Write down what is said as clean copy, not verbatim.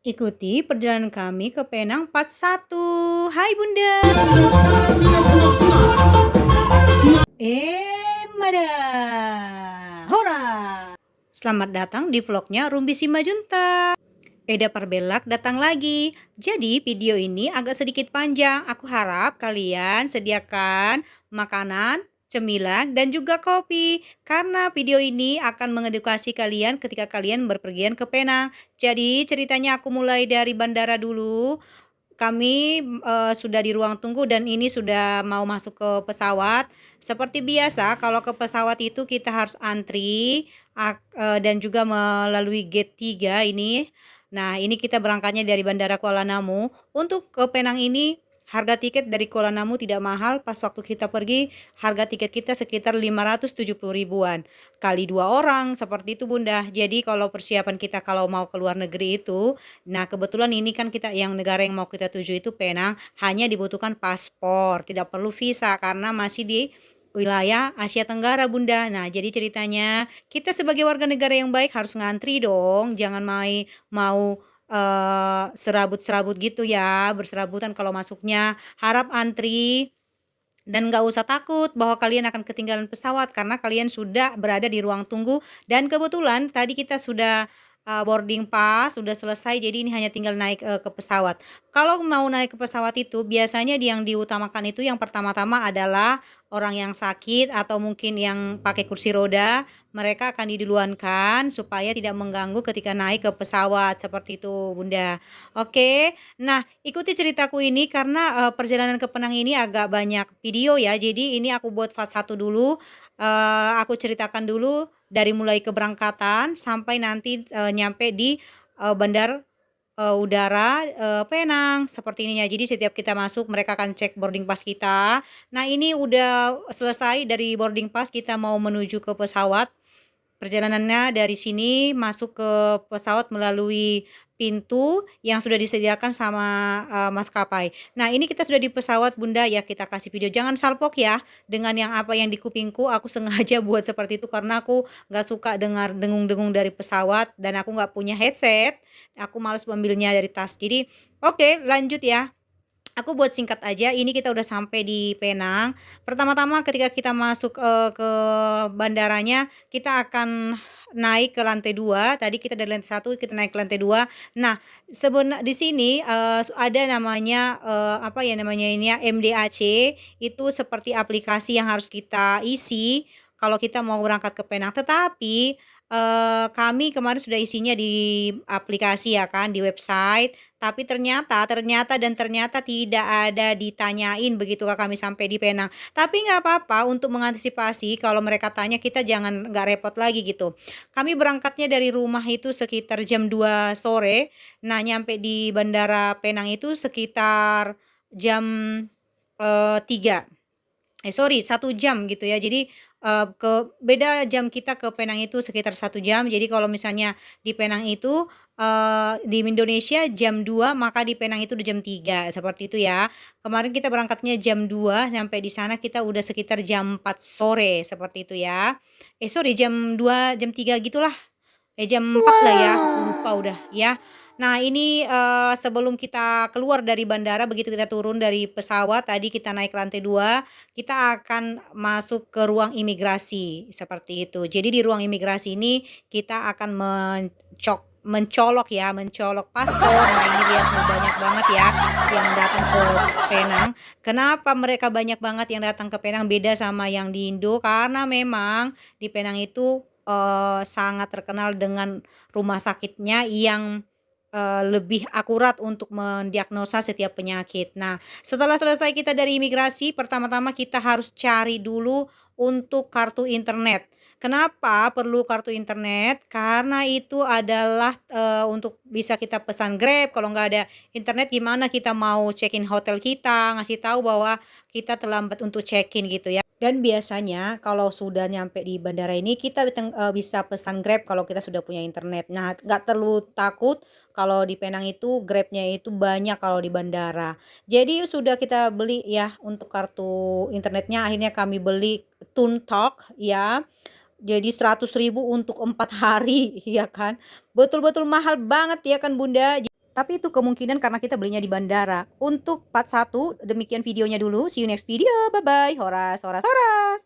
Ikuti perjalanan kami ke Penang Part 1. Hai Bunda. Mada. Hora. Selamat datang di vlognya Rumbi Simajunta. Eda Parbelak datang lagi. Jadi video ini agak sedikit panjang. Aku harap kalian sediakan makanan, cemilan, dan juga kopi. Karena video ini akan mengedukasi kalian ketika kalian berpergian ke Penang. Jadi ceritanya aku mulai dari bandara dulu. Kami sudah di ruang tunggu dan ini sudah mau masuk ke pesawat. Seperti biasa kalau ke pesawat itu kita harus antri dan juga melalui gate 3 ini. Nah, ini kita berangkatnya dari Bandara Kuala Namu. Untuk ke Penang ini harga tiket dari Kuala Namu tidak mahal. Pas waktu kita pergi harga tiket kita sekitar 570 ribuan. Kali 2 orang seperti itu Bunda. Jadi kalau persiapan kita kalau mau ke luar negeri itu, nah kebetulan ini kan kita yang negara yang mau kita tuju itu Penang, hanya dibutuhkan paspor, tidak perlu visa karena masih di wilayah Asia Tenggara Bunda. Nah, jadi ceritanya kita sebagai warga negara yang baik harus ngantri dong, jangan mau serabut-serabut gitu ya, berserabutan kalau masuknya. Harap antri dan nggak usah takut bahwa kalian akan ketinggalan pesawat karena kalian sudah berada di ruang tunggu dan kebetulan tadi kita sudah boarding pass sudah selesai, jadi ini hanya tinggal naik ke pesawat. Kalau mau naik ke pesawat itu biasanya yang diutamakan itu yang pertama-tama adalah orang yang sakit atau mungkin yang pakai kursi roda, mereka akan diduluankan supaya tidak mengganggu ketika naik ke pesawat seperti itu Bunda. Oke. Nah, ikuti ceritaku ini karena perjalanan ke Penang ini agak banyak video ya. Jadi ini aku buat part 1 dulu. Aku ceritakan dulu dari mulai keberangkatan sampai nanti nyampe di bandar udara Penang seperti ini ya. Jadi setiap kita masuk mereka akan cek boarding pass kita. Nah, ini udah selesai dari boarding pass, kita mau menuju ke pesawat. Perjalanannya dari sini masuk ke pesawat melalui pintu yang sudah disediakan sama maskapai. Nah, ini kita sudah di pesawat Bunda ya, kita kasih video. Jangan salpok ya dengan yang apa yang di kupingku. Aku sengaja buat seperti itu karena aku nggak suka dengar dengung-dengung dari pesawat dan aku nggak punya headset. Aku males ambilnya dari tas. Jadi, oke, lanjut ya. Aku buat singkat aja, ini kita udah sampai di Penang. Pertama-tama ketika kita masuk ke bandaranya, kita akan naik ke lantai 2. Tadi kita dari lantai 1 kita naik ke lantai 2. Nah, di sini ada namanya apa ya namanya ini ya, MDAC. Itu seperti aplikasi yang harus kita isi kalau kita mau berangkat ke Penang. Tetapi kami kemarin sudah isinya di aplikasi ya kan, di website, tapi ternyata tidak ada ditanyain begitu kami sampai di Penang. Tapi nggak apa-apa untuk mengantisipasi kalau mereka tanya kita jangan nggak repot lagi gitu. Kami berangkatnya dari rumah itu sekitar jam 2 sore. Nah, nyampe di Bandara Penang itu sekitar jam 3. Sorry 1 jam gitu ya. Jadi beda jam kita ke Penang itu sekitar 1 jam. Jadi kalau misalnya di Penang itu di Indonesia jam 2, maka di Penang itu udah jam 3 seperti itu ya. Kemarin kita berangkatnya jam 2, sampai di sana kita udah sekitar jam 4 sore seperti itu ya. Sorry jam 2 jam 3 gitulah. Jam 4 lah ya, aku lupa udah ya. Nah, ini sebelum kita keluar dari bandara, begitu kita turun dari pesawat, tadi kita naik ke lantai 2, kita akan masuk ke ruang imigrasi, seperti itu. Jadi di ruang imigrasi ini kita akan mencolok paspor. Nah, ini lihat nih banyak banget ya yang datang ke Penang. Kenapa mereka banyak banget yang datang ke Penang beda sama yang di Indo? Karena memang di Penang itu sangat terkenal dengan rumah sakitnya yang lebih akurat untuk mendiagnosa setiap penyakit. Nah, setelah selesai kita dari imigrasi, pertama-tama kita harus cari dulu untuk kartu internet. Kenapa perlu kartu internet? Karena itu adalah untuk bisa kita pesan Grab. Kalau nggak ada internet gimana kita mau check-in hotel kita, ngasih tahu bahwa kita terlambat untuk check-in gitu ya. Dan biasanya kalau sudah nyampe di bandara ini kita bisa pesan Grab kalau kita sudah punya internet. Nah, nggak terlalu takut kalau di Penang itu Grabnya itu banyak kalau di bandara. Jadi sudah kita beli ya untuk kartu internetnya, akhirnya kami beli Tuntalk ya. Jadi 100 ribu untuk 4 hari ya kan. Betul-betul mahal banget ya kan Bunda. Tapi itu kemungkinan karena kita belinya di bandara. Untuk part 1 demikian videonya dulu, see you next video, bye-bye, horas, horas, horas.